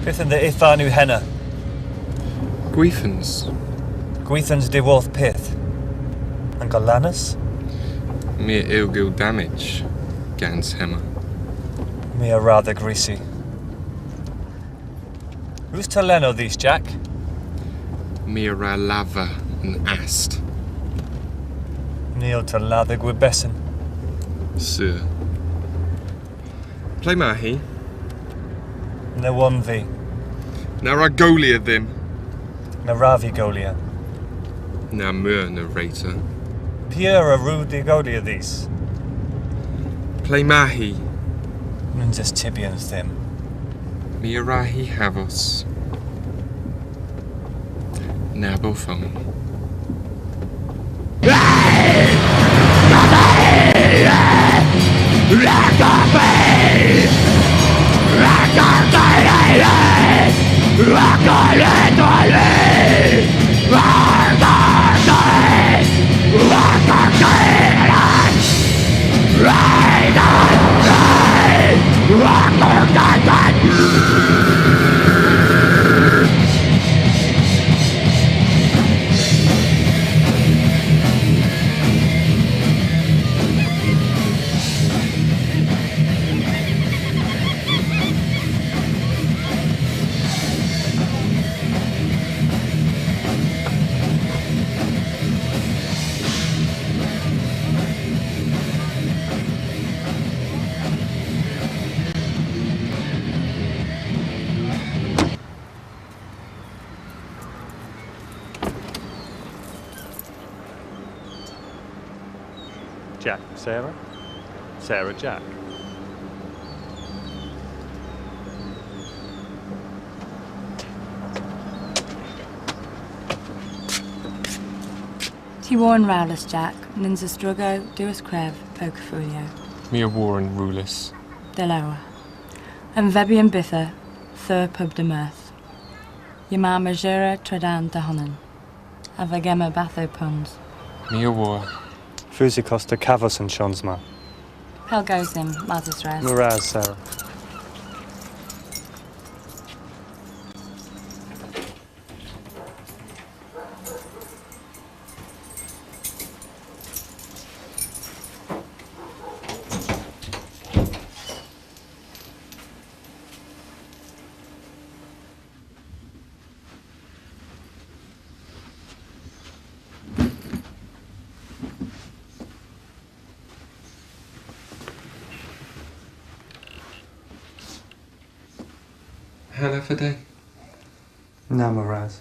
Beth yn the Ifanu henna? Gweithans. Gweithans diworth pith. And Golanus? Mere ilgil damage, Gans hemma. Me are rather greasy. Who's to leno these, Jack? Mere lava and ast. Neil to lather gwibessin. Sir. Play mahi. Na one v. Na ragolia them. Na ravi golia. Na mur narrator. Pure a rudi golia these. Play mahi. Ninjas tibians them. Mirahi havos. Nabophone. Jack, Sarah? Sarah, Jack. Ti warn rowless, Jack, Ninza Strugo, Duas Crev, Okafolio. Mere warren rulus. Deloa. And Vebian Bither, Thur Pub de Mirth. Yama Majura Tredan de Honan. Avagema Batho Puns. Mere war. Fusi Costa Cavos and Shonsma. Hell goes him, Mazis Raz. Muraz, Sarah. Hannah for day. Namaraz.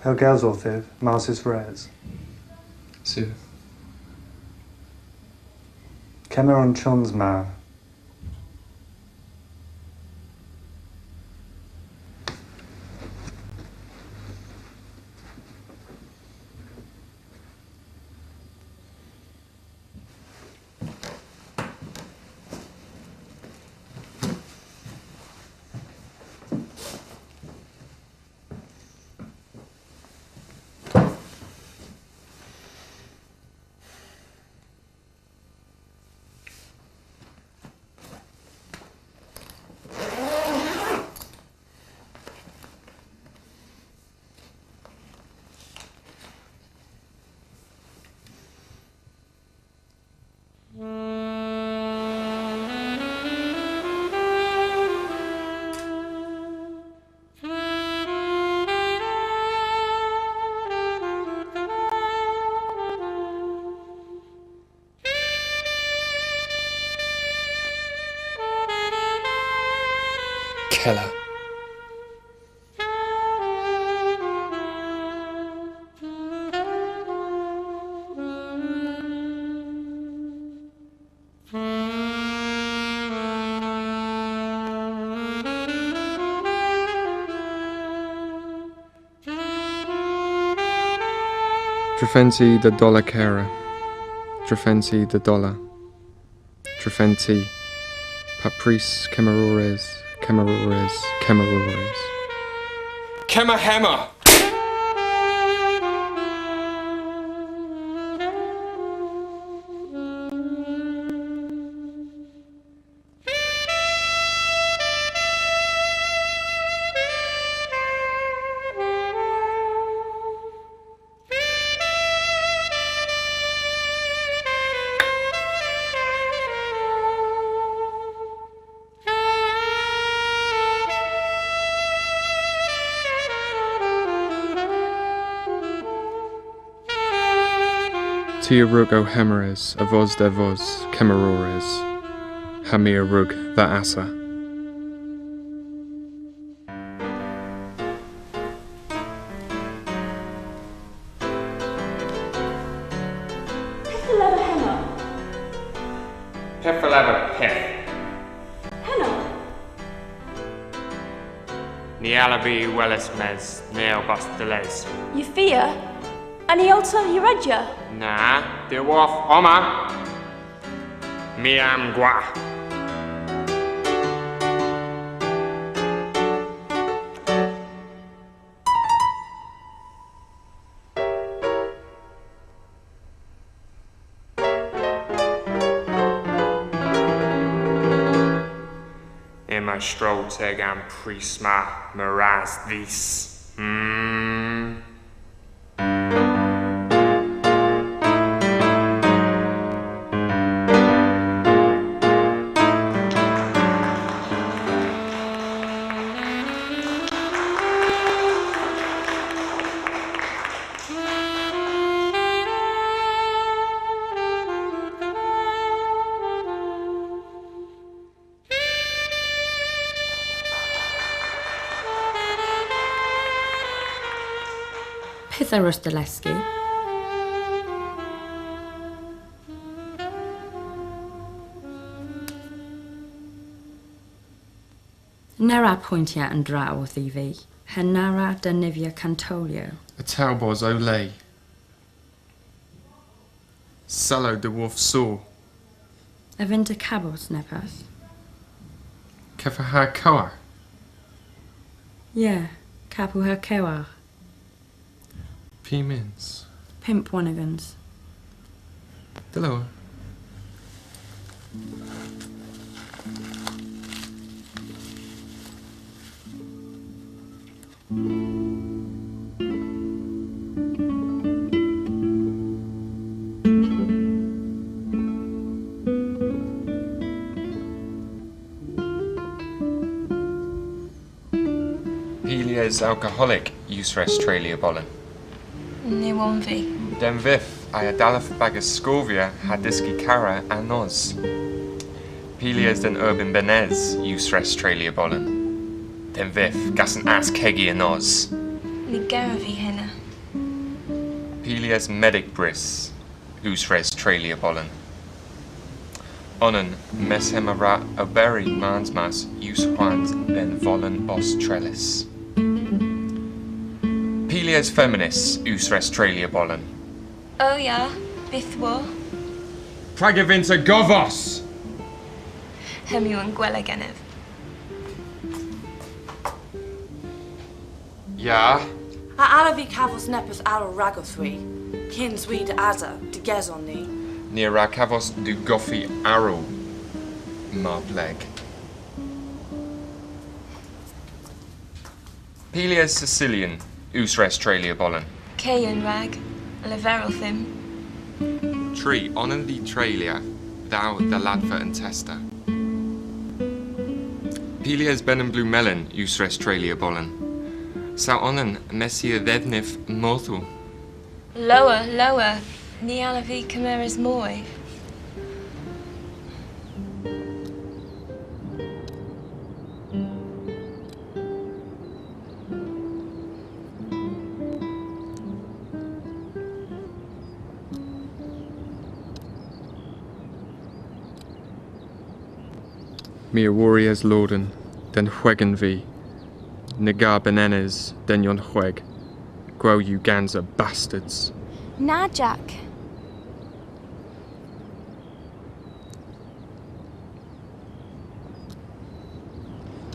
Helgaz Orthiv, Marsis Raz. Sir. Cameron Chonsma. Killer. Trefenti the dollar cara. Trefenti the dollar. Trefenti. Paprice Camerores. Camerores. Camerores. Kemahema! Tia rugo hemeres, avos de vos, kemerores, hamir rug the asa. Pifaleva henna. Pifaleva pif. Henna. Nialabi welis mes, neobas deles. Euphia. Aniota Uredja. Na, de wolf oma. Miam gua. Emma stroteg am prisma miraz vis. Pytharos Deleski. Nera pointia and draw thivi. Henara danivia cantolio. A talbos ole. Salo de wolf saw. Avinta cabos nepas. Kefaha koa. Yeah, capuha kewar. P mins. Pimp wanigans. Deloa. Pelias alcoholic usres tralia bollen. Niwonvi. Den vif iadalaf bagascovia hadiski cara anos. Pelias den urban benez usres tralia bollen. Den vif gassen as kegi anos. Nigaravi henna. Pelias medic bris usres tralia bollen. Onnen mes hemera oberi mansmas usquans ben volen bos trellis. Pelias feminis us restralia bollen. Oh ja, bithwo. Pragavinta govos! Hemu yn gwela gennyf. Ja. A arafi cafos nepus aro ragoswi. Kins we de aza, de gezon ni. Near Rakavos du Goffi Arrow, Marbleg. Pelias Sicilian, us restralia bollen. Cayan rag, leverel thim. Tree onnen the tralia, thou the ladva and testa. Pelias benum blue melon, us restralia bollen. Sa onnen messia thednif mortu. Lower, lower. Ni alavi chimeras moi. Mia warriors Lorden, den Hwegen vi. Nagar benenes, den yon Hweg. Grow you Ganza bastards. Na, Jack.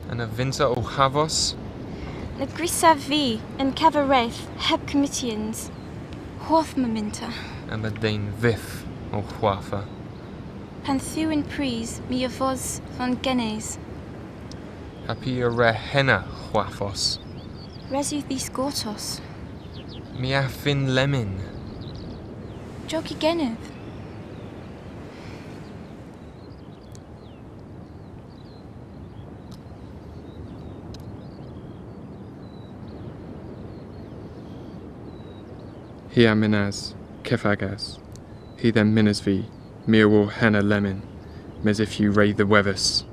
And a vinta o Havos? Na grisa vi yn cefareth heb committeans. Hoff maminta. And a Dane Vif o Hwafa. Pan thu yn pris mi yfos van genes. Happy a re henna Hwafos. Resu these gortos. Mia fin lemon. Jogi genydd. Hia minas, kefagas. He then minas vi, mia wo henna lemon. Mes if you raid the wevis.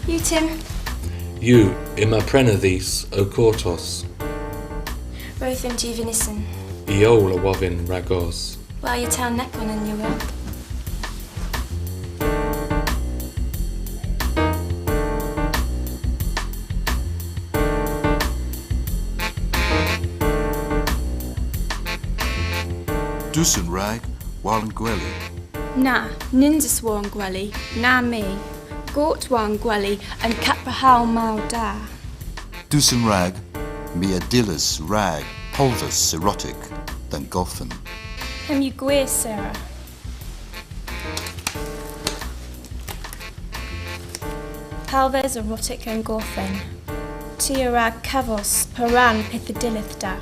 You, Tim. You, ima prenadis, o cortos, Rothim Juvenison. iola wavin ragos. While your town nepon in New York. Dusun rag, Wallen Gwelly. Na, ninjas wan gwely, na me. Gort wan gwely, and caprahal mau da. Dusun rag, Mia Dillis rag, Polvus erotic, than Goffin. Hem you gwir, Sarah. Palves erotic and gorfen. Tiarag cavos, paran pithadilith da.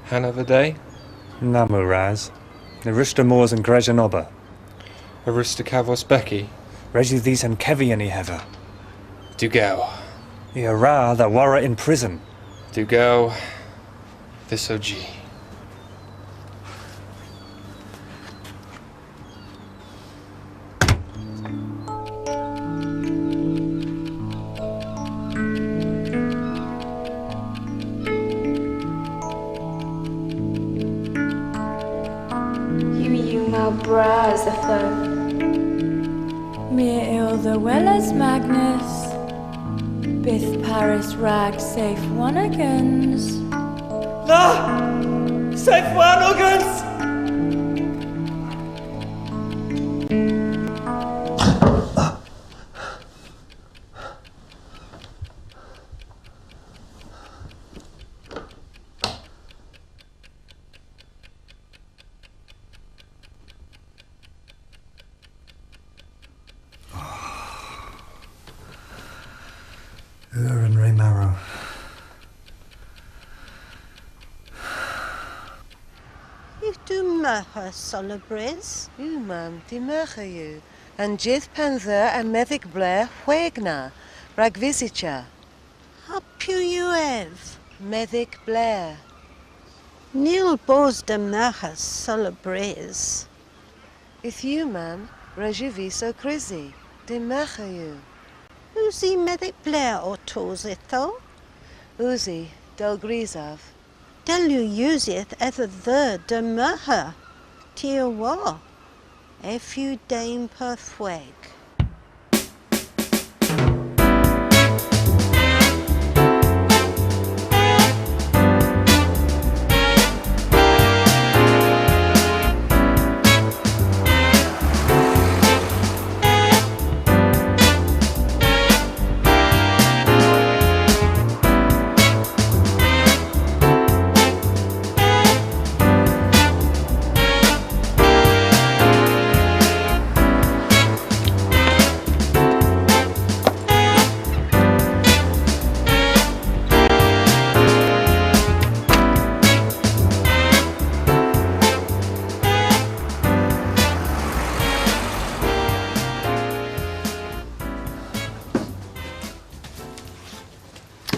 Hanna the day? Namuraz. Narishta Moors and Grejanoba. Aristocavos Becky. Regi these and Keviani heather. Do go. Iara that Warra in prison. Do go. This OG. Bras the flow. Me ill the Welles Magnus. Bith Paris rag safe Wanagans. No! Safe Wanagans! Dummerha solabris. U, mam, di mercha you. And jith panther and meddic blair Hwegna, Ragvisicha. Hapu you ev. Meddic blair. Nil bos dummerha solabris. If you, mam, Rajiviso crizzy. Di mercha you. Uzi medic blair or tositho? Uzi, del grisav. Del you useth ether the dummerha. Tia wa. If you dame per Hweg.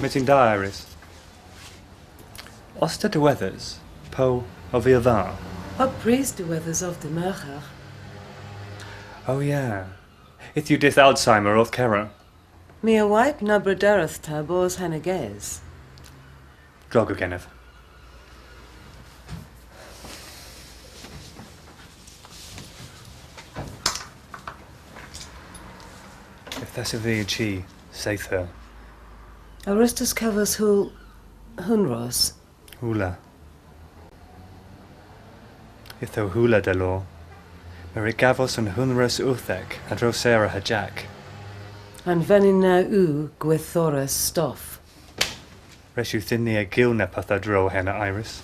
Meeting diaries. Oster de Weathers, Po of Ivar. What priest the weathers of the mercher? Oh yeah. If you dith Alzheimer of Kera. Me a wipe na bradereth ta bos haneges. Drogo Kenneth. If that's a V.G., saith her. Aristus covers who Hunros. Hula. If thou hula de law, Merigavos and Hunrus Uthek, and Rosera Hajak. And venina u gwithoras stoff. Reshu thinni a gilna pathadro henna iris.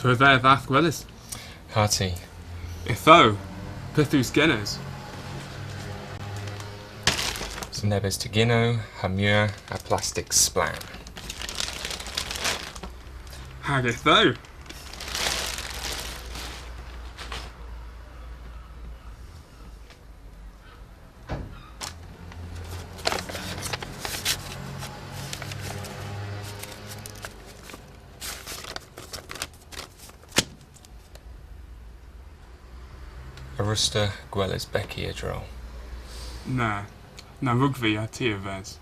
Cwydda ddath gwelys. Hearty. Itho, pithus genes. Nebes Tigino, Hamur, a plastic splan. Hag itho. Arusta Gwelys Becky Adro. Na rugby a tir vez.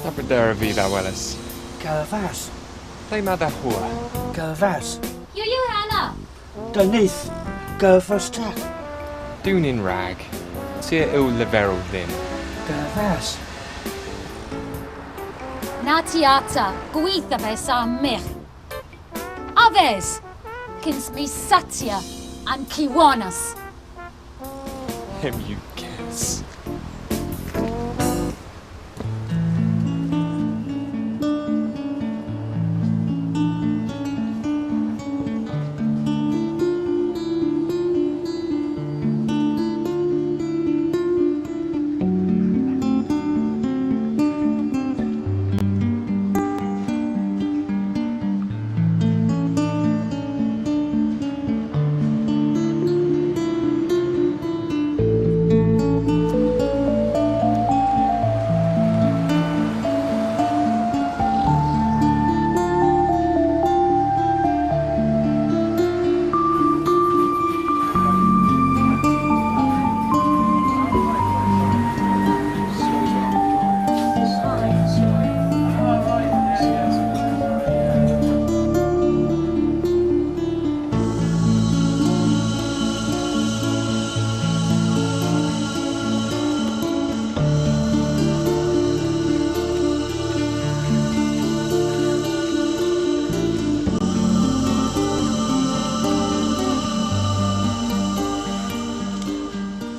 Fatha bredera fi dda weles. Galafas. Ble mae dda hwa? Galafas. You Hannah. Dynydd. Galafas tac. Dwi'n un rag. Tir yw leferol ddim. Galafas. Na tiata, gweitha fe sa mich. Aves, kins mi satya an kiwanas. Him you guess.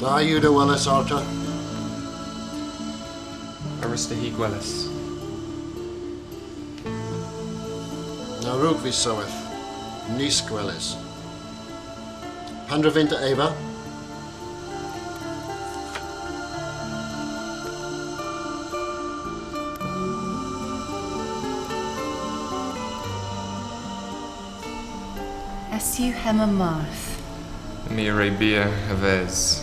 Da yw dy weles Arta? Arista hi gweles. Na rwg fi saweth. Nis gweles. Pandrefynta Eva? Esu hema marth. Mi Arabia Havez.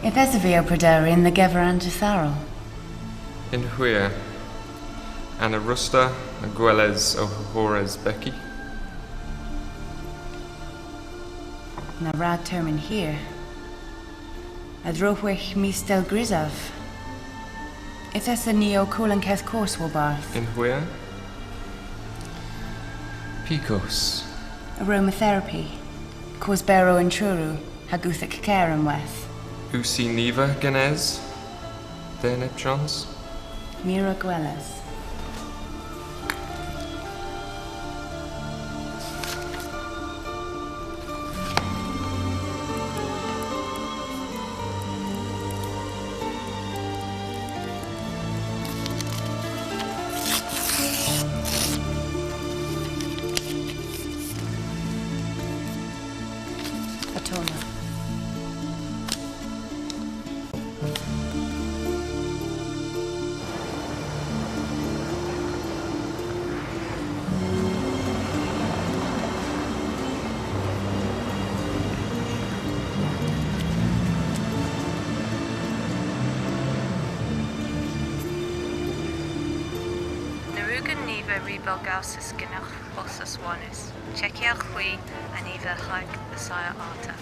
If Esavio Praderi in the Geveran Tharol. In Hwerow. Anna Rusta, a Gweles o Hores Becky. Na rad termin here. Adrohwich mistel grisav. If Esa neo cool Keth course will barth. In Hwerow. Picos. Aromatherapy. Cause Hwero and Truro, Haguthic Kernewek. Usi Neva Ganez. Deneptrons. Mira Gweles. Atona. Narugan Neva Rebelgausis Genach Bossus Wanis. Chekia Hui and Eva Hweg the Sire Arta.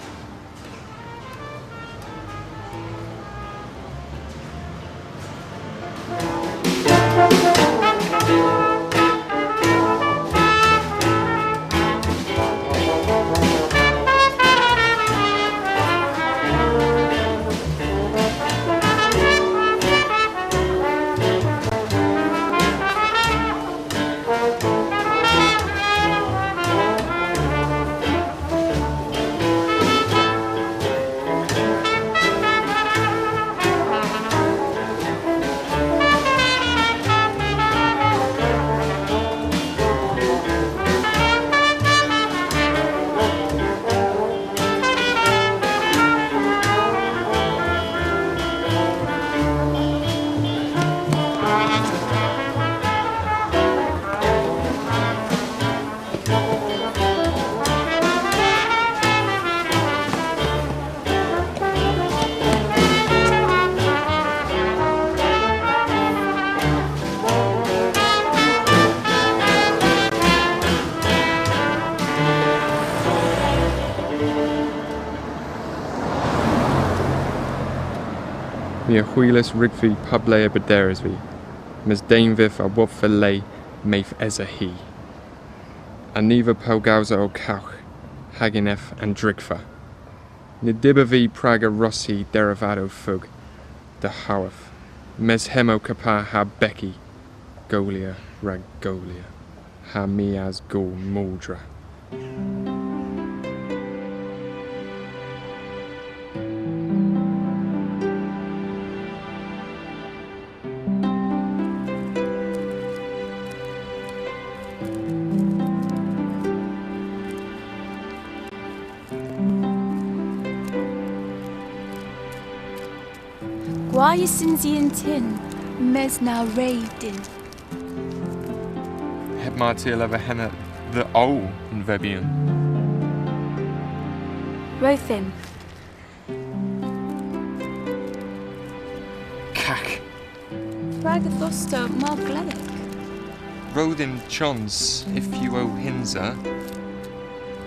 Mi a Hwylis Rigfi Pablea Baderesvi. Mes Dainvif a wopfer lei meif eza he. A niva pelgauza o cauch, haginef and drigfa. Nidibavi praga rossi derivado fug, de hawaf. Mes hemo kapa ha Becky, Golia rag Golia, ha mias go muldra. Why is Sinzian tin, mes na raidin? Heb Martial over henna the O in Vebian. Rothin. Cack. Bragathosto Margledic. Rodin chons if you o hinza.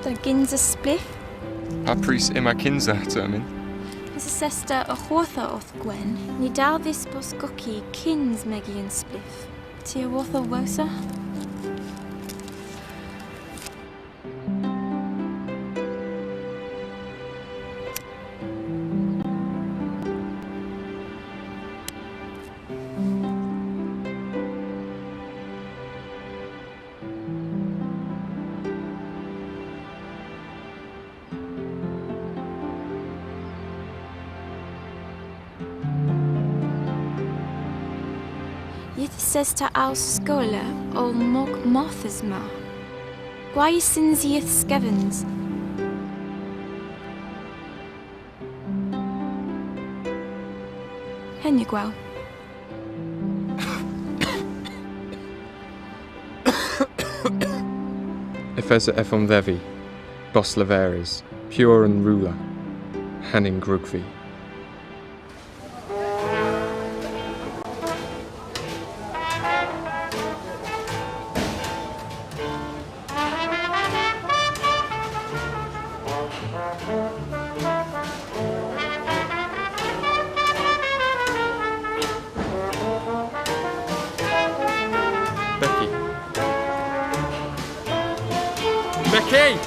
The Ginza spliff. Papris imakinza termin. Is a sesta a hortha oth Gwen. Ni dal this boskoki kins Megian spliff. Tia wartha wosa. Sesta aus skola o mog mothas ma. Why sinzieth skevens? Henugwell. Efesa efon thevi, bos laveris, pure and ruler, hanning grugvi. Becky!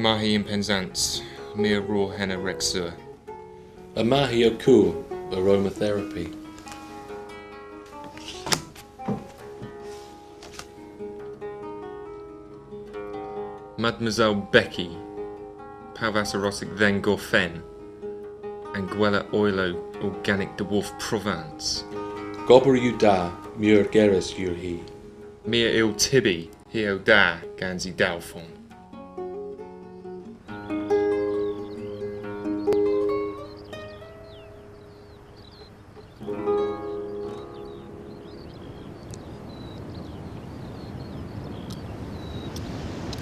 Mahi and Penzance, mere raw henna rexur. A mahi o cool, aromatherapy. Mademoiselle Becky, Pavas erotic then Gorfen, and Guella Oilo organic de Wolf Provence. Gobber you da, mur geras yur he. Mere il tibi, heo da, ganzi dalfon.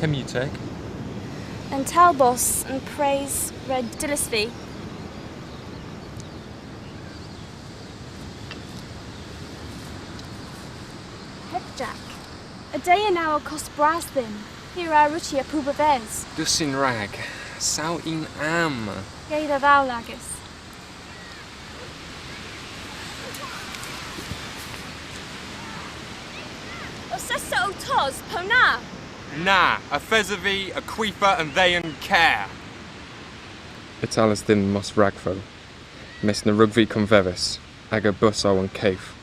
Hemuteg. And Talbos and praise red Dillisby. Jack. A day an hour cost brass then. Here are ruchia pubaves. Dusin rag. Sao in am. Gaida vaulagus. Osessa o tos, pona. Na, a fezavi, a queeper, and they and care. Italis din mos ragfo. Miss na rugvi convevis. Aga busso and cave.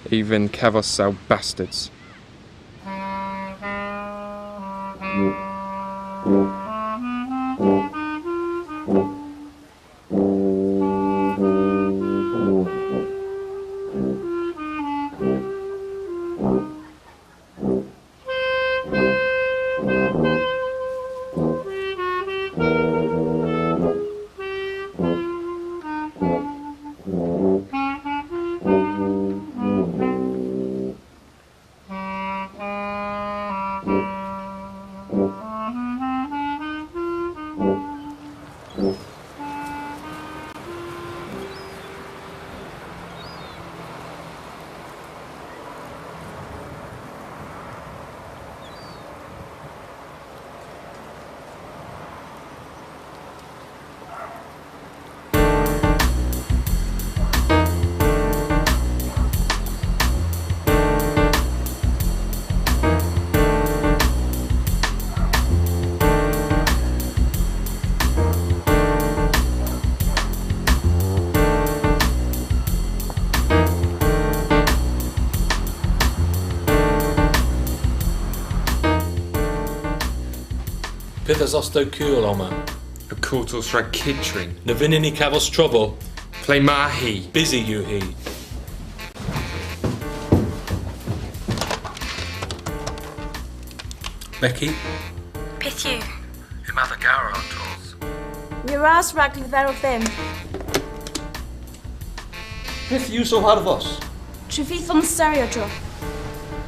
Even kevos sao bastards. Pithas osto cool, Oma. A courtal shrag kidtring. Navinini cavos trouble. Play mahi. Busy you he. Becky? Pithu. Imatha Gara on tools. Miras ragli there of them. Pith you so hard of us? Trevith on stereodro.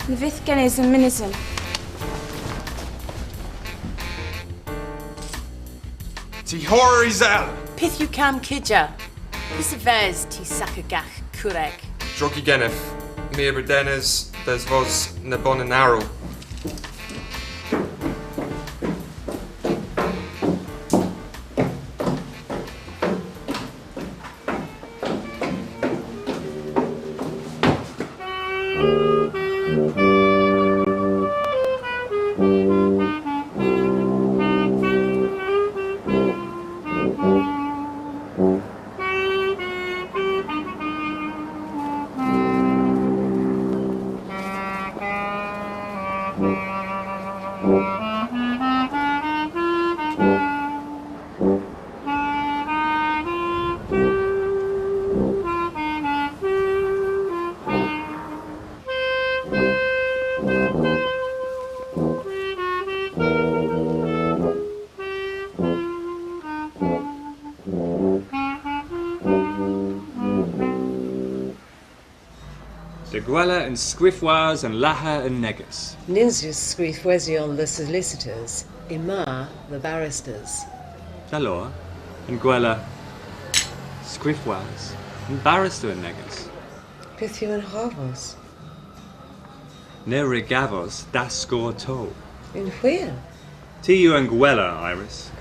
Nivith genes and minisim. Ti horizel! Pithu cam kidja. Pisavez ti sakagach kureg. Drogi genef. Mir berdenes, des vos na bonanaro. De Gwella and Squiffwars and Laha and Negus. Ninsius Squeefwesion the solicitors, Ima the barristers. Talor and Gwella, Squiffwars and Barrister and Negus. Pithu and Harvos. Nere Gavos, das score to. In where? Tiu and Gwella, Iris.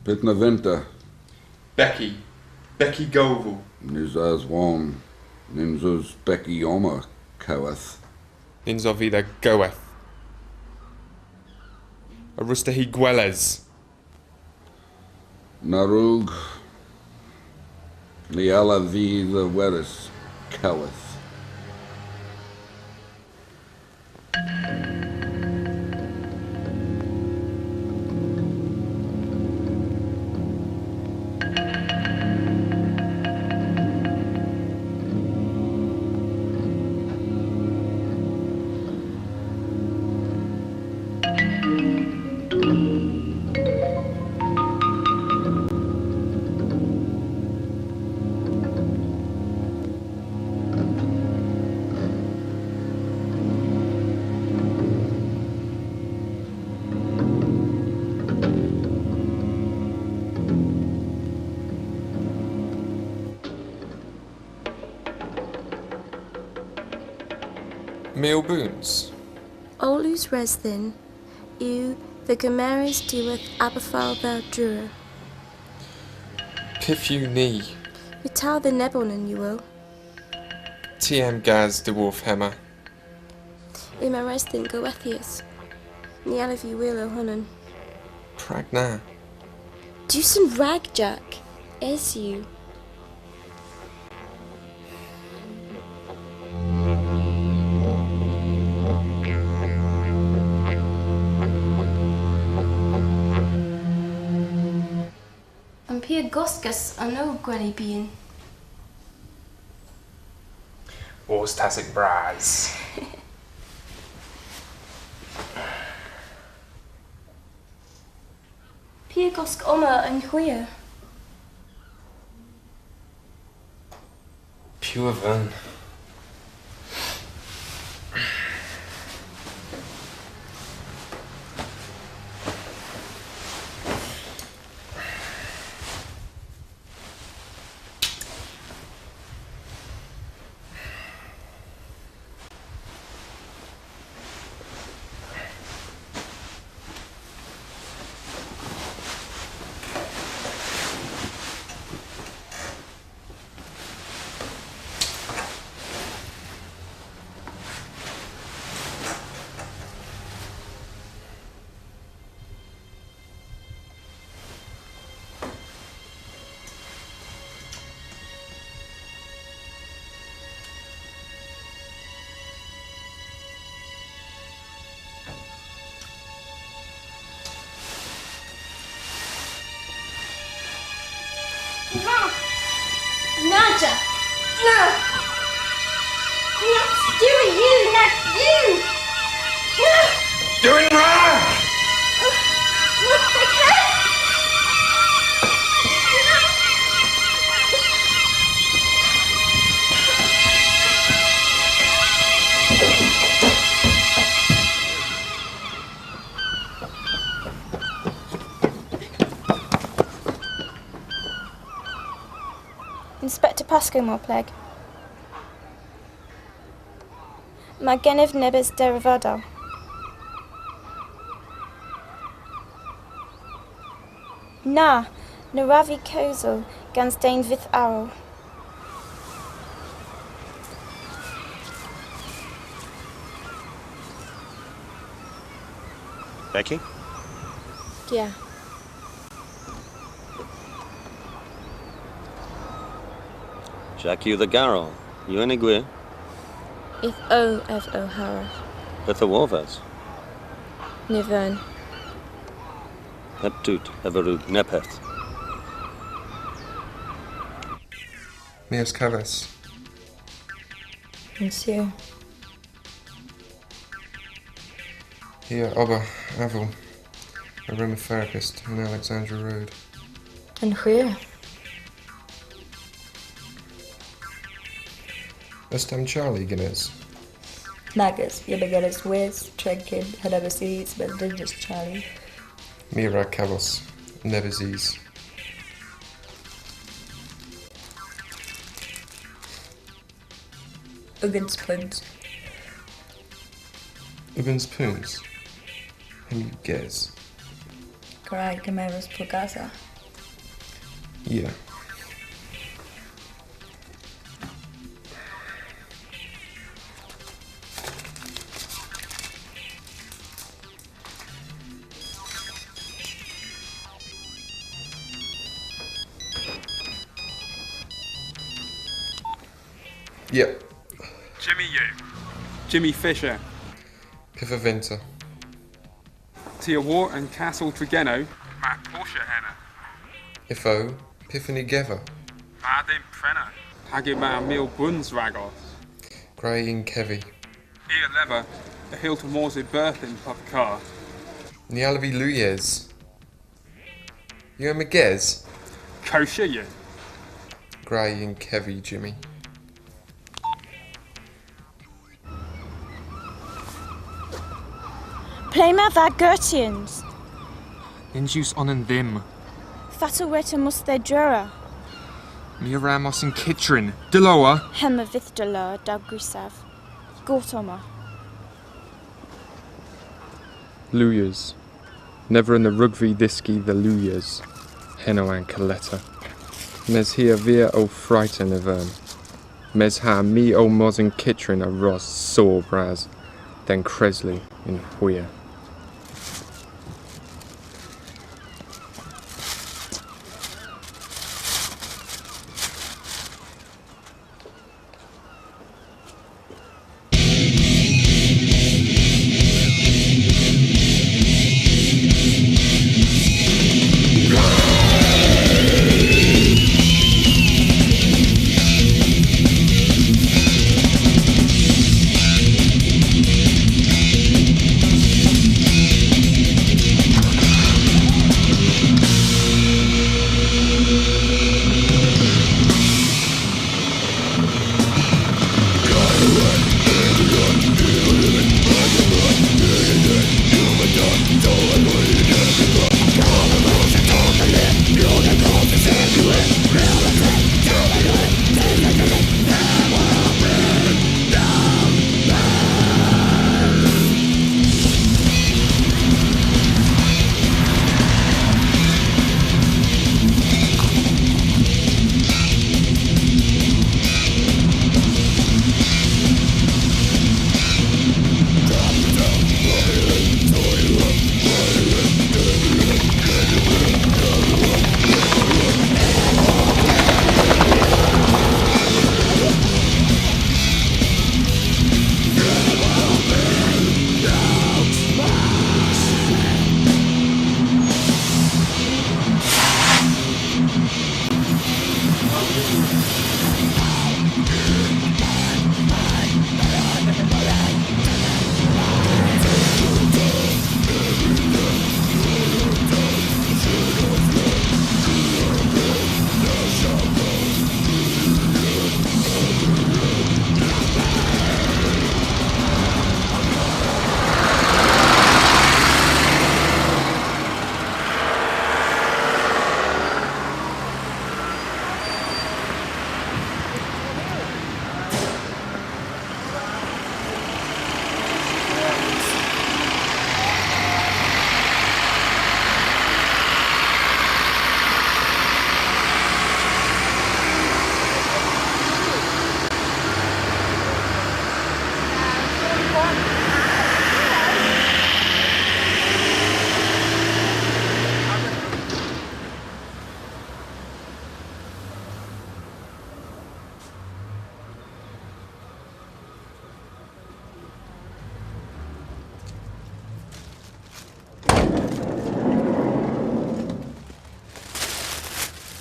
Pitna Vinta. Becky. Becky Govu. Nizaz Wom. Ninzuz Becky Oma Kaweth. Ninzovida goeth. Arustahi Gwelez. Narug. Liala V the Weris Kaweth. Meal boons. Olus resdin, eu the Gomeris diweth Aberfal fel Truro. Pif you ni. Vital the Nebonen you will. TM Gaz de Wolf Hemmer. Ima resdin goethius. Ni aliv you will o'hunan. Pragna. Deucen ragjack, es you. Pia Goscus no Gwenny bean. Wars Tastic Braz. Pia Gosc Oma and Hwerow. Pure Vern. Naja! No! That's doing you! That's you! No! Doing wrong! Look, they can't! Inspector Pasco Morpleg. Magenev Nebes Derivada. Na, Naravi Kozo, Ganstain Vith Arrow. Becky? Yeah. Jack you the Garrel, you and Igwe, If O F O'Hara. with the Warvers, Nivern. Neptut, Everud, Nepeth. Mios Callis. Monsieur. Here, Oba, Avil, a aromatherapist in Alexandra Road. And where? Estam Charlie Guinness. Nagas, Yebegeres Wiz, Tregkid, Hedabasis, but they're just Charlie. Mira Cavos, Nevezis. Uggins Puds. Ubbins Poons. And you guess. Karai Cameras Pugasa. Yeah. Yep. Jimmy you. Jimmy Fisher. Pifaventa. Tia War and Castle Trigeno. Matt Porsche Henna. Ifo. Piffany Geva. Vadim Prenna. Hagimar Mil Buns Ragos. Gray in Kevi. Ia Lever. The Hilton Morse Berthin Pupcar. Nialavi Luyez. You and Miguez. Kosher you. Gray in Kevi, Jimmy. Play my Gertians. Ninjus onan ddim. Thataweta mus the jura. Mi ramos in Kitrin. Deloa. Hema vithdala da grisav. Gortoma. Luyas. Never in the rugby diski the Luyas. Henoan Coletta. Mes here via o frighten avern. Mes ha me o mos in Kitrin a Ross saw braz. Then Cresley in Hwerow.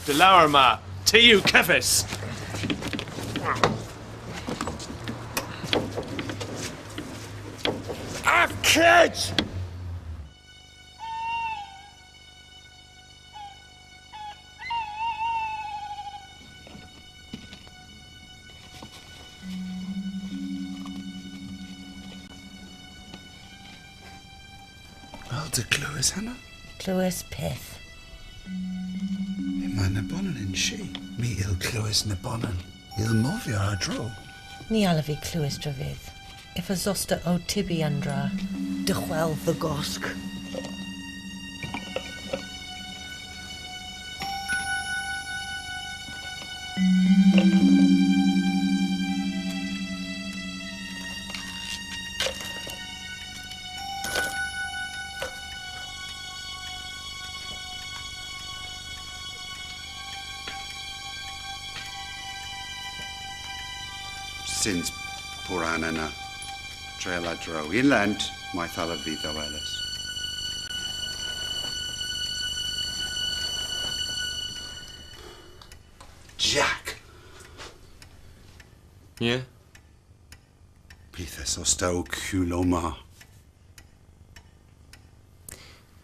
Delarma, T.U. Kefis. I've kids! Alda Clywys, Hannah? Clywys peth. Mae Nabonan yn si. Mi il Clywys Nabonan. Il mofio a dro. Ni ala fi Clywys dryfydd. If a zosta o tibi andra, dychwel the gosg. Since Puran yna, trael a dro. Un lent, mae thala fi ddawelus. Jack! Yeah? Pithas o staw cwlo ma.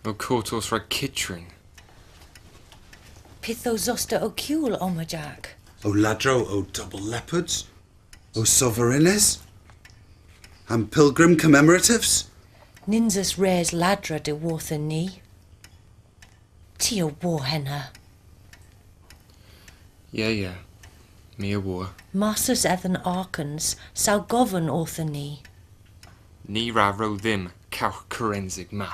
O cortos rhaid Kitrin. Pith o zosta o cwl oma Jack. O ladro o double leopards. O sovereignes. And pilgrim commemoratives. Ninjas rares ladra de wartha ni. Tia war henna. Yeah. Me a war. Masters ethan arkans, sao govern ortha ni. Ni ra ro ddim cawch corensig ma.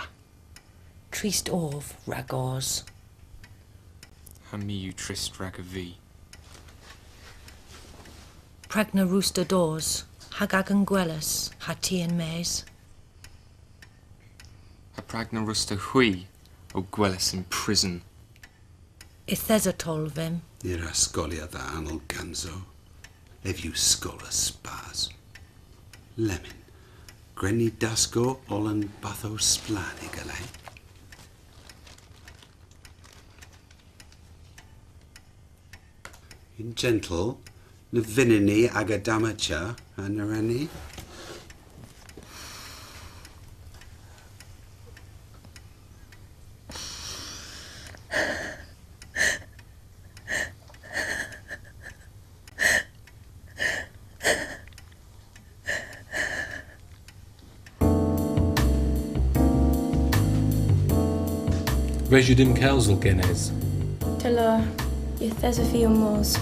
Trist orf ragors. Ha mi yw trist rag a fi. Pragna rooster doors, hagagan gwelus, ha tian mes. A pragna rusta hui o gwelys in prison. Ithes a tolvim. I'r ysgoliad a anol ganzo. Ef yw sgol y spas. Lemon. Grenni dasgo olan batho splan I galen. In gentle, na vinini ag a damacha a nareni. Regidim Council Genes. Dylo, ythes y fi o mors.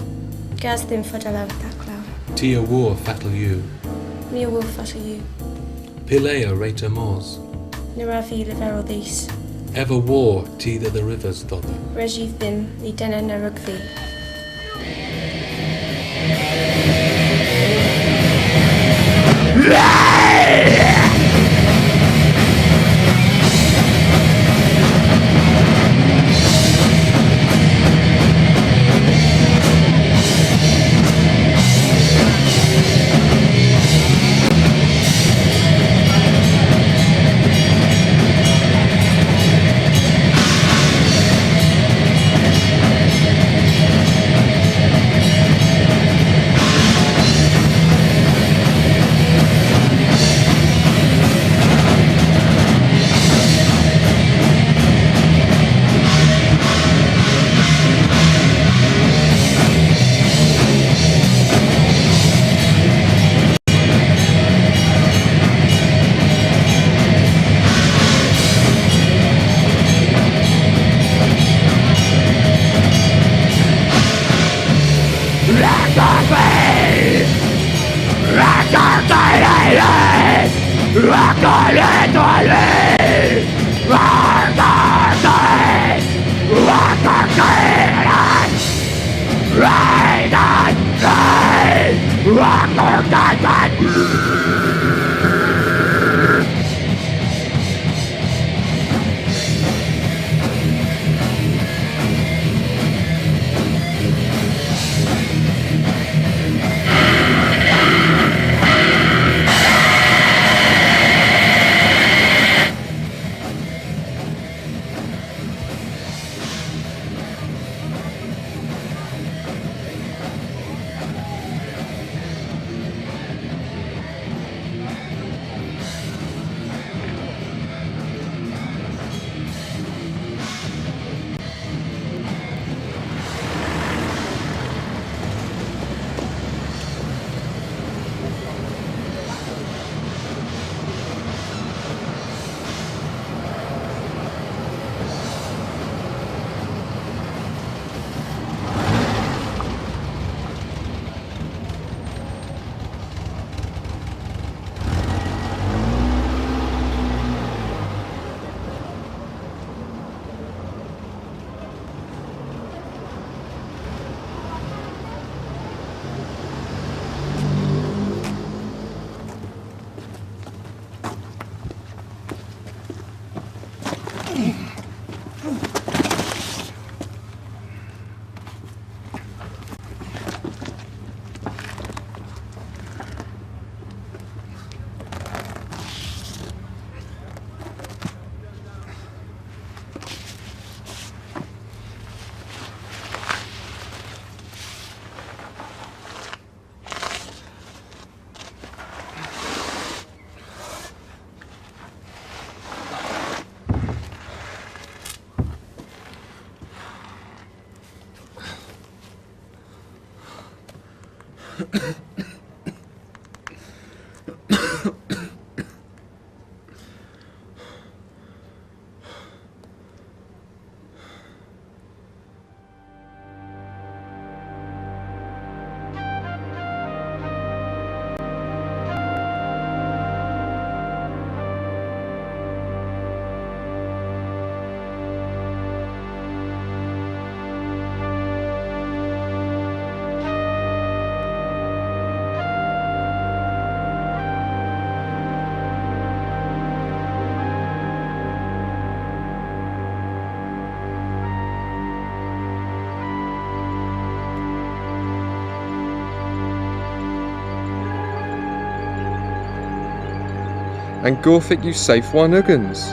Gas ddim ffodal awr daclaw. Tia war fatal you. Mi o wolf at yw. Pilea rata mors. Nira fi lefer o ddys. Ever war teether the rivers dodder. Regi ddim ni dyna nerog fi. and Gorfic you safe one uggans.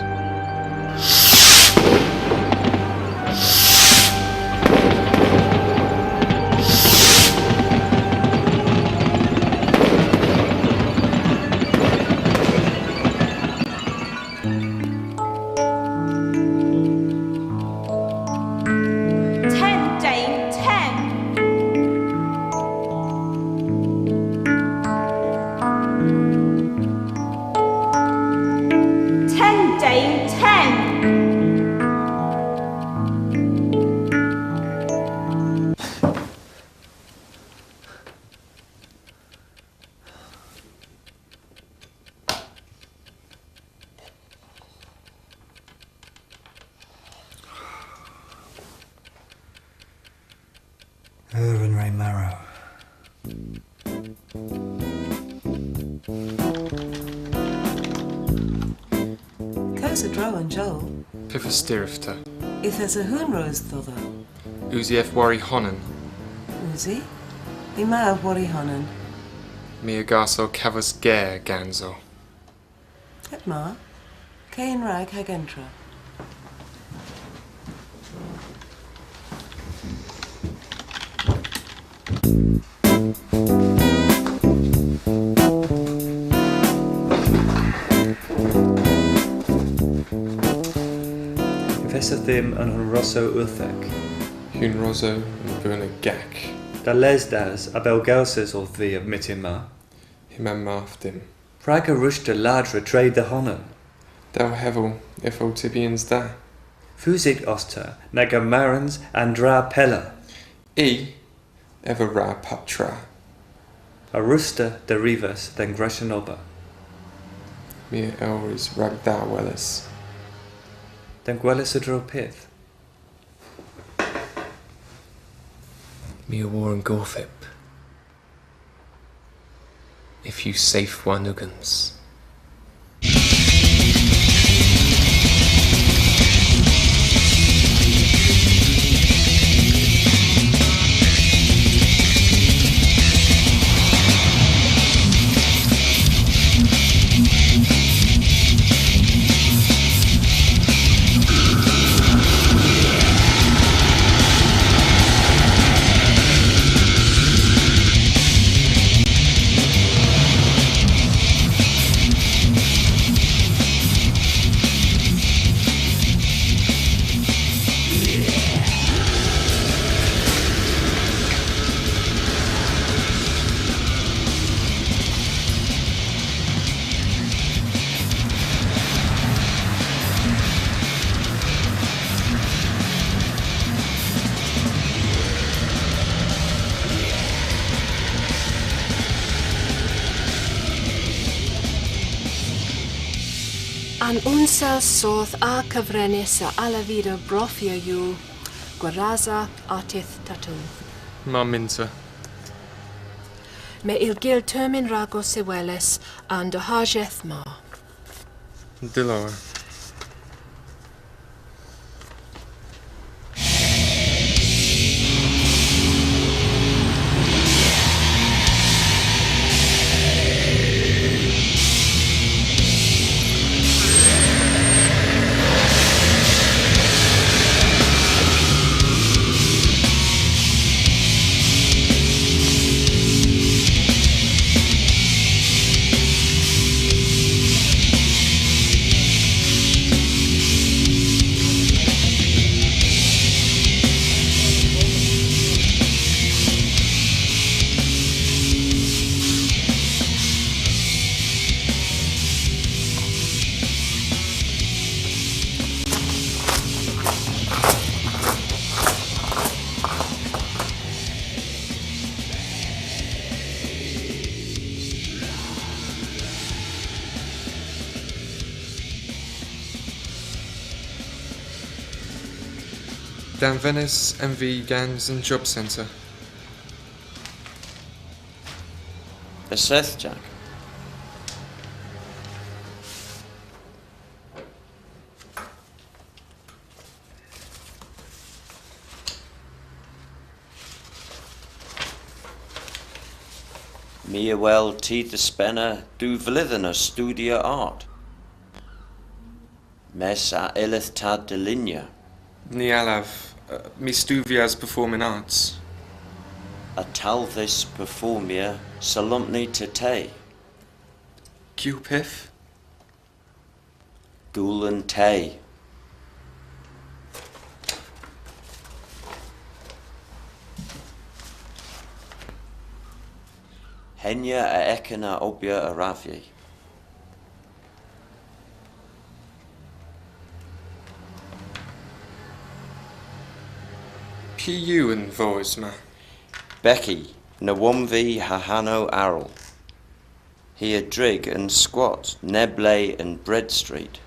Hwerow. Truro and Joel. Pifastirifta. If there's a Hwerow thother. Uzi F Wari Honan. Uzi? Ima Wari Honan. Mia Garso Cavas Gare Ganzo. Etma. Cain Rag Hagentra. Vesethim and Hunroso Uthek. Hunroso and Burna Gak. Da lesdas abelgausas or thee of Mitima. Himam Maftim. Praga rushta ladra trade the honan. Thou hevel, if Otibians da. Fusig oster, nagamarans and dra pella. Ever ra patra. Arusta derivas then Greshanoba. Mia Elris Ragda Wellis. Then Gwellis pith. Mia Warren Gorfip. If you safe Wanugans. An unsel soth a cyfrenis a ala vida brofio yw, gwaraza artith tatw. Ma minta. Me il gil termin rago seweles and a hajeth ma. Dilor. Dan Venice MV Gangs and Job Centre. A Seth, Jack. Mia well teeth the spenner do vlithana studia art. Mes a illith ta delinia. Ni alav, mi stuvias performing arts. A talvis performia salumpni te te. Cupith? Gulen te. Henya a ekena obia aravi. Pu and voisma. Becky, na womvi hahano arl. He a drig and squat, Nebley and Bread Street.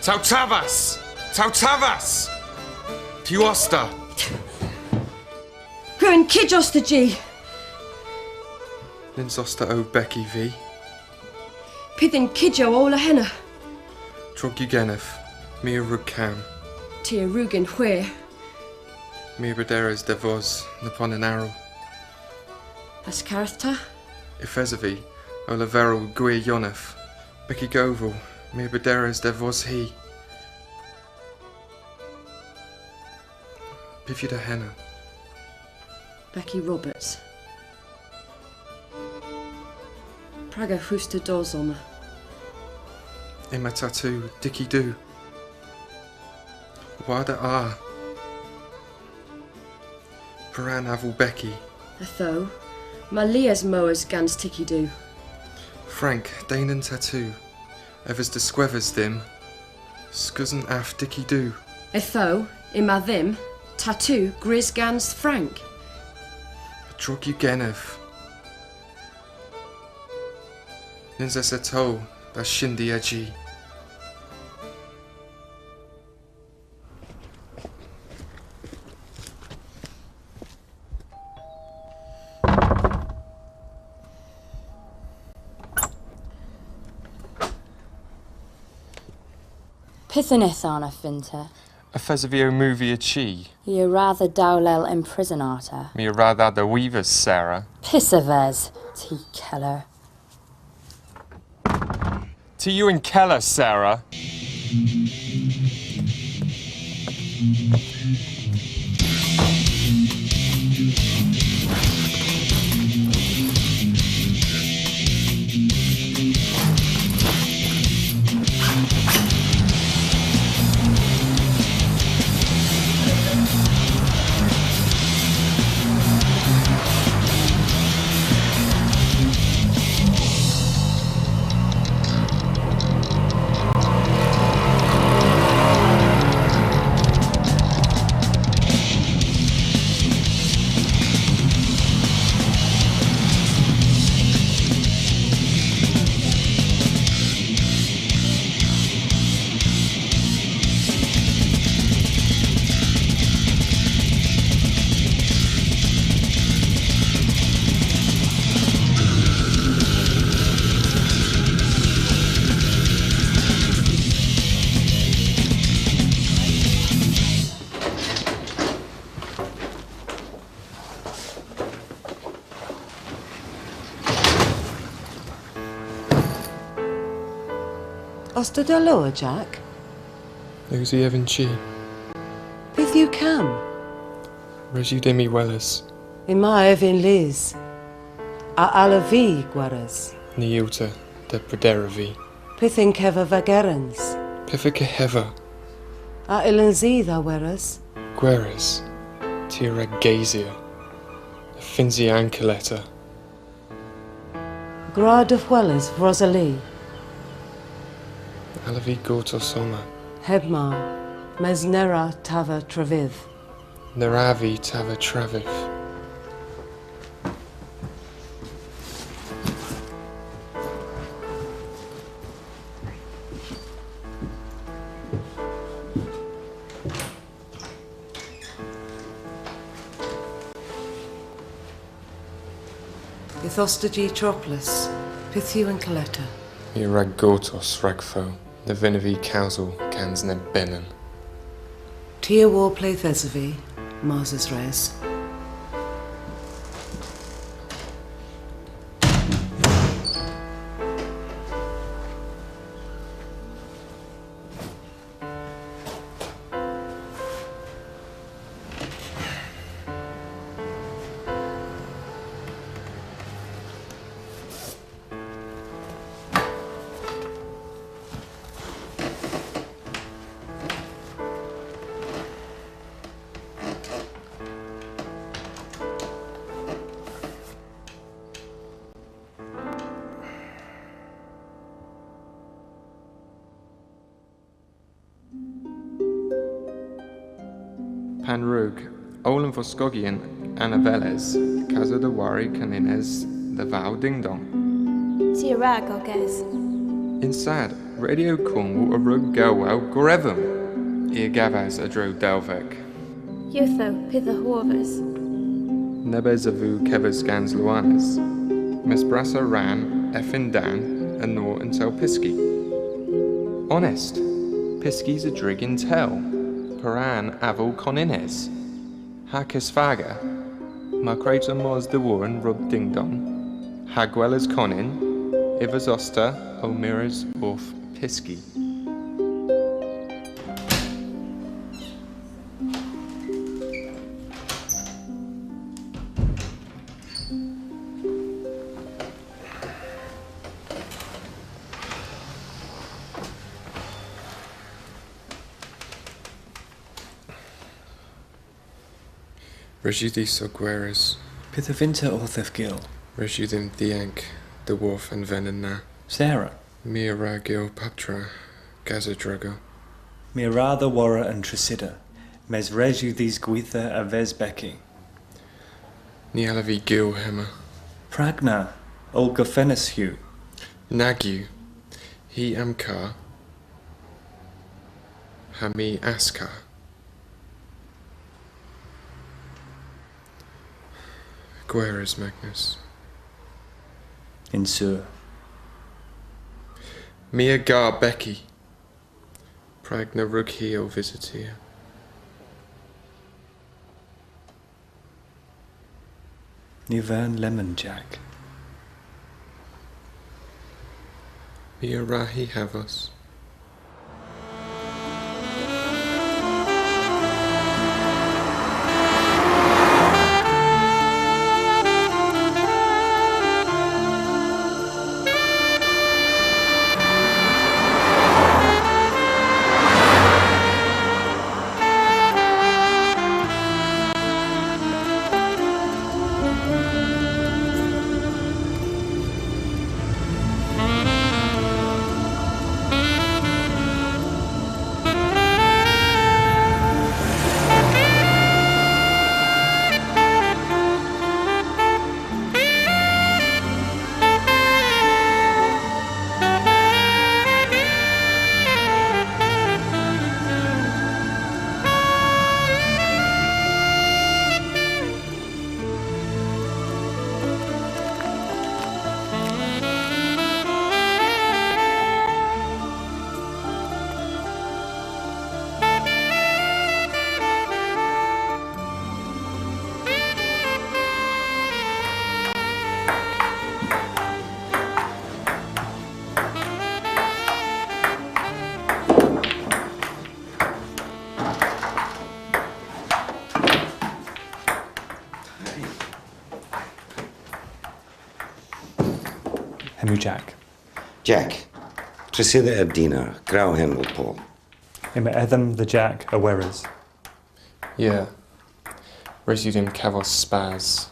Tautavas! Tautavas! Puosta! Gwyn Kidjosta G. Ninsosta o Becky V. Pidin Kidjo Ola Henna. Trogugenef. Mia Rugcam. Tia Rugen Hwe. Mia Baderas Devos. Napon an arrow. Ascartha. Ifezavi. Olivero Gui Yonef. Becky Goval. Mia Baderas Devos he. Pifida Henna. Becky Roberts. Praga Husta Dozoma. Emma Tattoo. Dicky Do. Wada Ah. Paran Avu Becky. Atho. Malias Moas Gans Tiki Do. Frank. Danon Tattoo. Evers de Squevers Dim. Scuzzen Af Dicky Do. Atho. Ima Them. Tattoo Grizz Gans Frank. Trogugenef. Ninzasato. Bashindi Edgy. Pithanith arna finta. A Fesavio movie a chi. Ye rather dowlel imprisonata. Me rather the weavers, Sarah. Pissaves, T. Keller. To you and Keller, Sarah. Os dy dy loa, Jack? Who's he Evan Chi? Beth you cam? Regiu demi Wellers. Ima Evan Liz. A ala fi gwaras. Ni Ilta, de Pradera vi. Pithyn cefa fagerans. Pifica Heva. A ilan zi dda weras. Gueres. Tira Gazia. Finzi Ancoletta. Grad of Wellers, Rosalie. Alavi Gorto Soma. Hebma, Mesnera Tava Traviv. Neravi Tava Traviv. Ithostogi Tropolis, Pithu and Coletta. Mi rag Gortos Ragfo. The Vinavi Council cans ne bennen. Tia war play Thesavi, Mars' res. Panrug, Olin Voskogian, Anna Velez, Casa de Wari Canines, the Vow Ding Dong. Tira Gogez. Inside, Radio Cornwall a Rug Gelwell Grevum. Ear Gavaz a Dro Delvek. Yutho Pitha Horvers. Nebezavu Kevas Gans Luanas. Miss Brassa Ran, Effin Dan, and Nor until Pisky. Honest, Pisky's a drig in tell. Paran Aval Conines. Hackers Faga. Macrata Mos de Warren Rub Ding Dong. Hagwellers Conin. Ivers Oster Omiras Orf Pisky. Regidi Sogueres. Pithavinta Orthef Gil. Regidim Thiank, the Wolf and Venena. Sarah. Mira Gil Patra, Gazadrago. Mirada Wara and Tresida. Mes reju these Guitha a Vesbeki. Nialavi Gil Hema. Pragna. Olga Fenishu. Nagu. He Amkar. Hami Askar. Gueres Magnus. Insur. Mia Gar Becky. Pragna rughi o visitia. Nivern lemon jack. Mia rahi havos. Hemu Jack. Jack, Tresida Abdina, Grau Henry Paul. Ima Edhem the Jack a Werers. Yeah. Residim cavos spaz.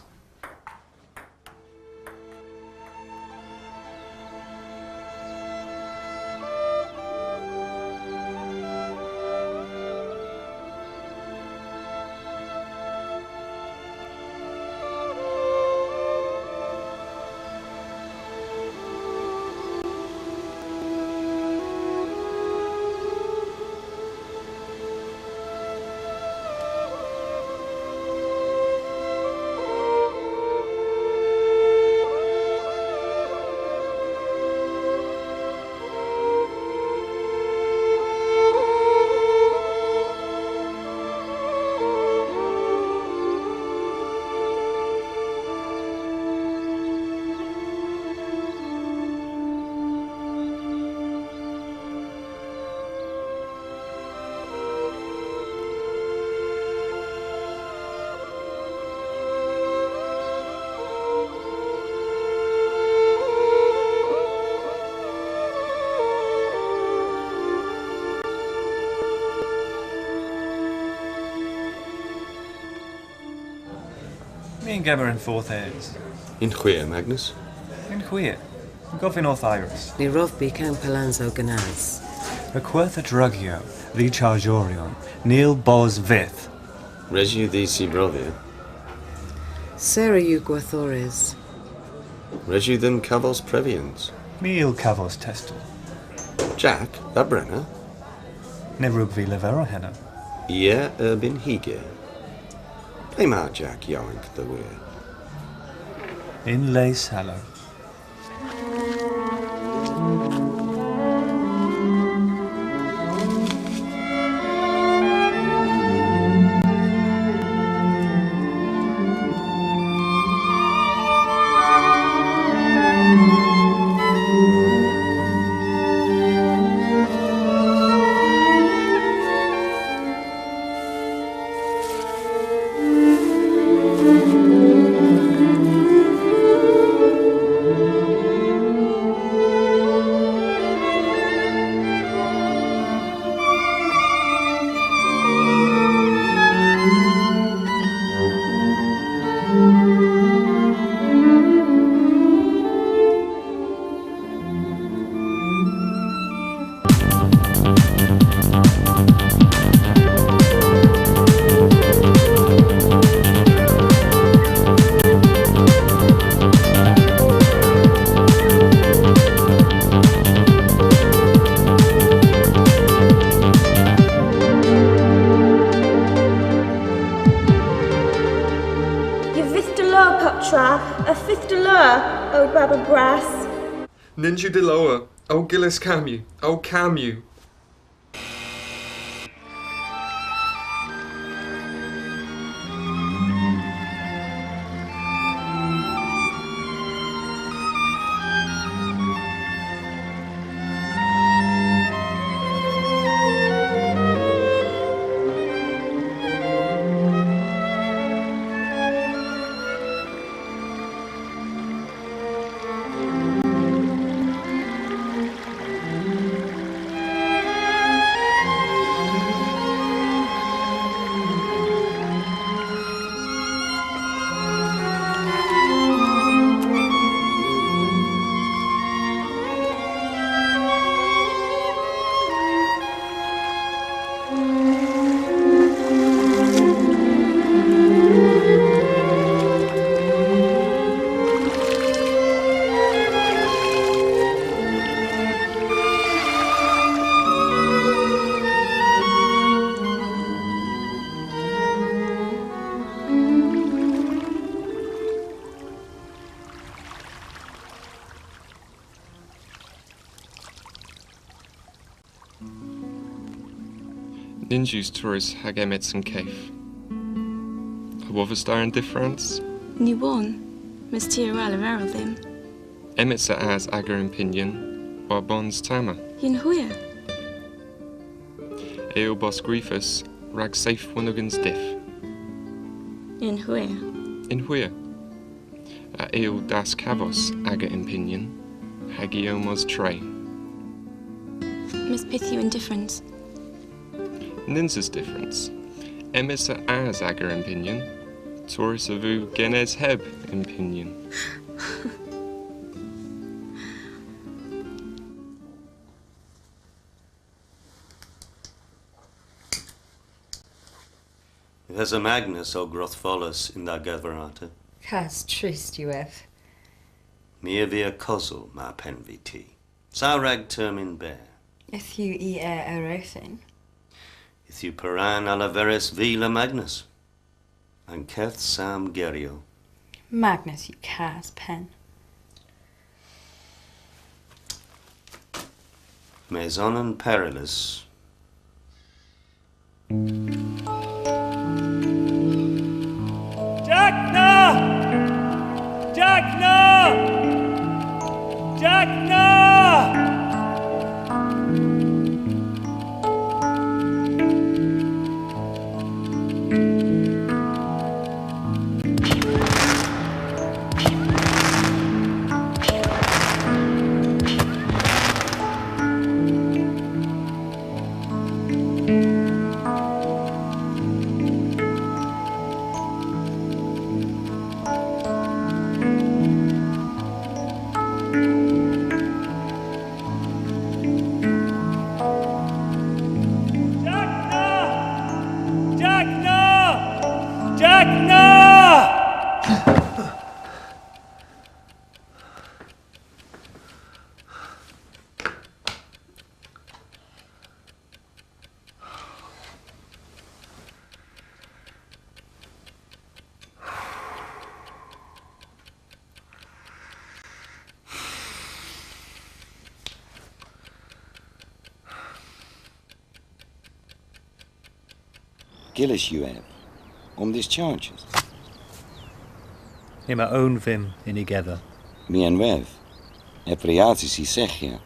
Me and Gemma in fourth airs. In Hwerow, Magnus? In Hwerow. Gofin North Iris. Ni rovbi can Palazzo Ganaz. Requertha drugio, vi chargorion, Neil Bos Vith. Regiu these brovia. Sarah you guathores. Regiu them cavos previans. Mil cavos testo. Jack, that brenner. Nevrug vi levero henna. Yeah, urbin hige. Play my Jack, yoink the weir. In lay sallow. A fifth dollar, O Baba Brass. Ninja de loa, O Gillis Camu, O Camu. Ninjus tourist hag emets and cave. Hwovers daar in difference? Ni one, mis tir al aral them. Emets as agar in pinion, war bons tama. In Hwerow. Eo bos griefus, rag safe wonugans diff. In Hwerow. In Hwerow. Eo das cavos agar in pinion, hagiomos tre. Mis pithu indifference. Ninsa's difference. Emissa as agar in pinion, Taurus avu genes heb in pinion. There's a Magnus o Grothfolus in that Gaverata. Cas trist you have. Mia via cozel, ma penviti. Saurag termin bear. If you eat erothin. If you paran alaveris vila Magnus. And keth sam gerio. Magnus, you cas pen. Maisonen perilous. Jackna! Jackna! Jackna! Gillis you have, these charges. In my own vim in together. Me and Rev, epriatis I sechia.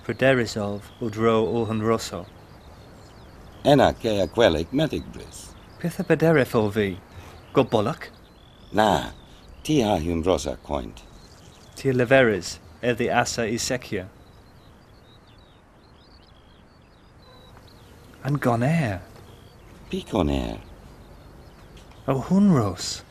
Frederisov udro ulhan rosso. Enna kea quellic metic bris. Pitha pederifo vi. Go bollock? Na, tiha hum rosa coint. Tia leveris, the asa I sechia. And gone air. Picon air. Oh, Hunros.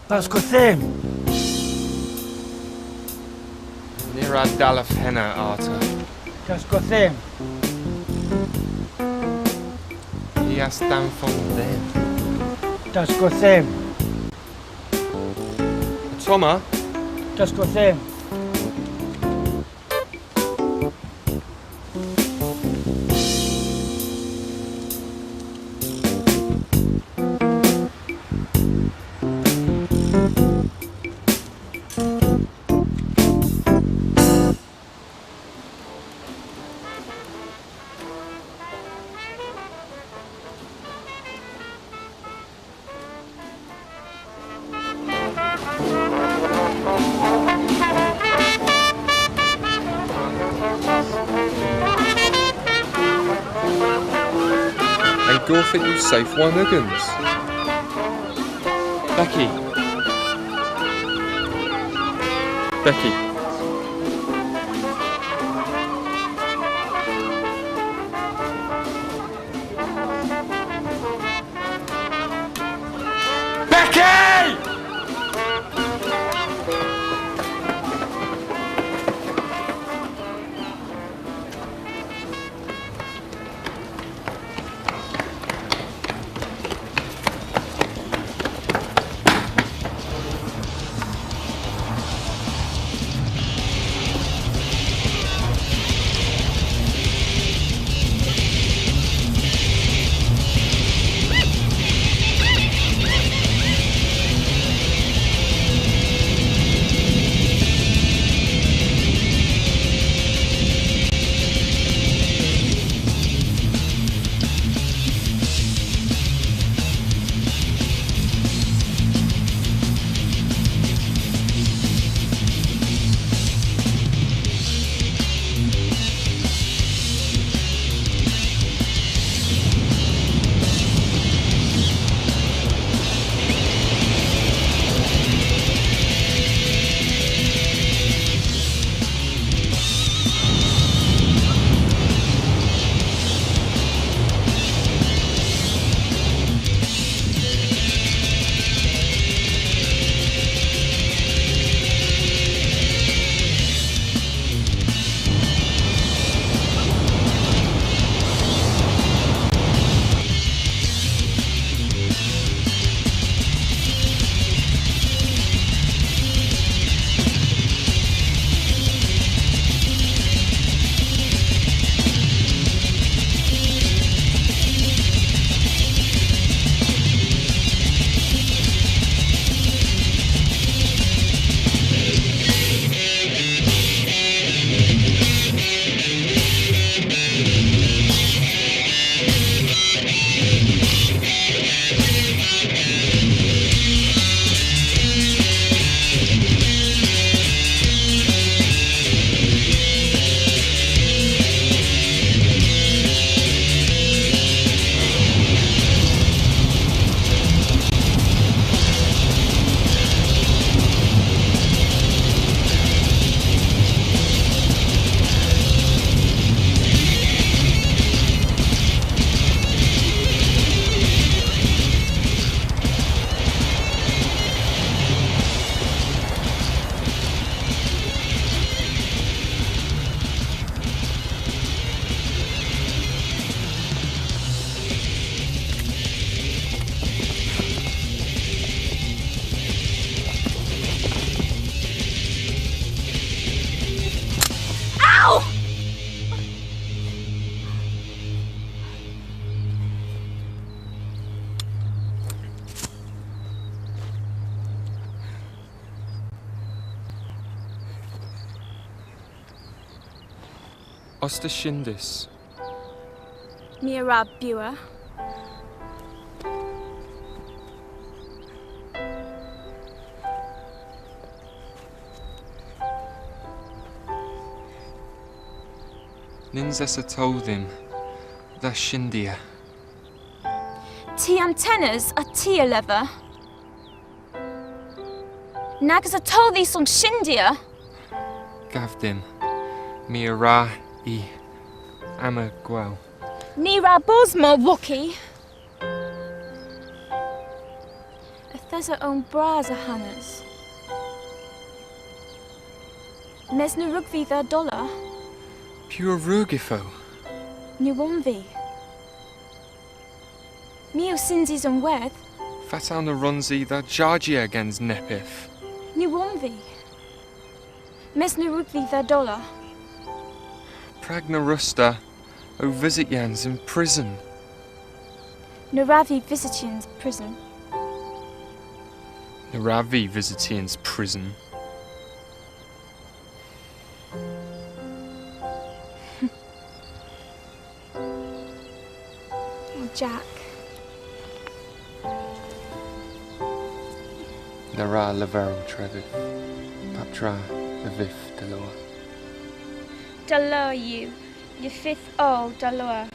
That's good thing. Nira dalaf henna arta. That's good thing. Ias dan von them. That's good thing. Toma. That's good thing. think you safe one Huggins. Becky. Becky. Osta Shindis. Mira Bua. Ninzessa told him the Shindia. Ti antennas a tia lever. Nagas a told thee some Shindia. Gavdim. Mira I Amagwell. Nira Bosma Wookie. Athesa own braza hanners. Mesna rugvi the dollar. Pure Rugifo. Nuwonvi. Mio Sinzis and Weth. Fatown the Runzi the Jargia against Nepif. Nuwonvi. Mesna rugvi the dollar. Pragna Rusta, O visit Yans in prison. Naravi Visitians prison. Naravi Visitians prison. Oh, Jack. Nara Lavero Trevif. Patra Levif Deloa. Dalur you fifth old Dalur.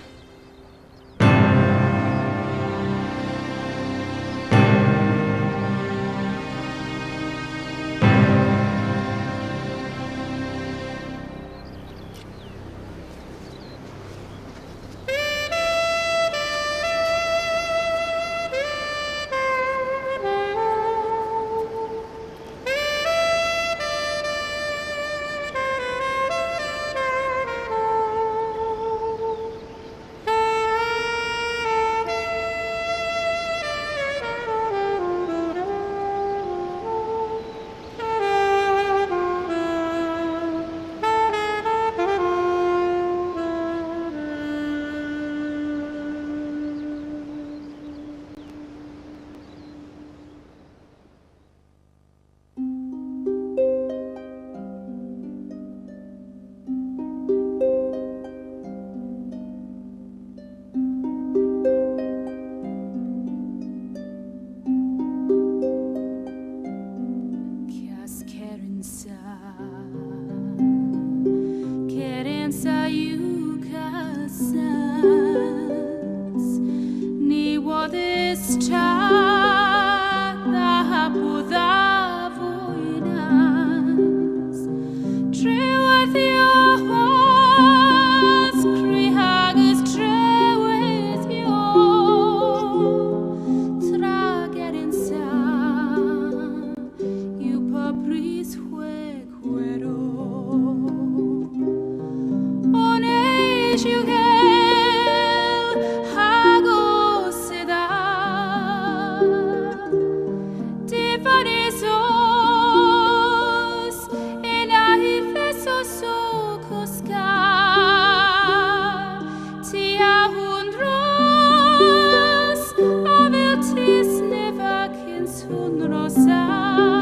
Tunrosa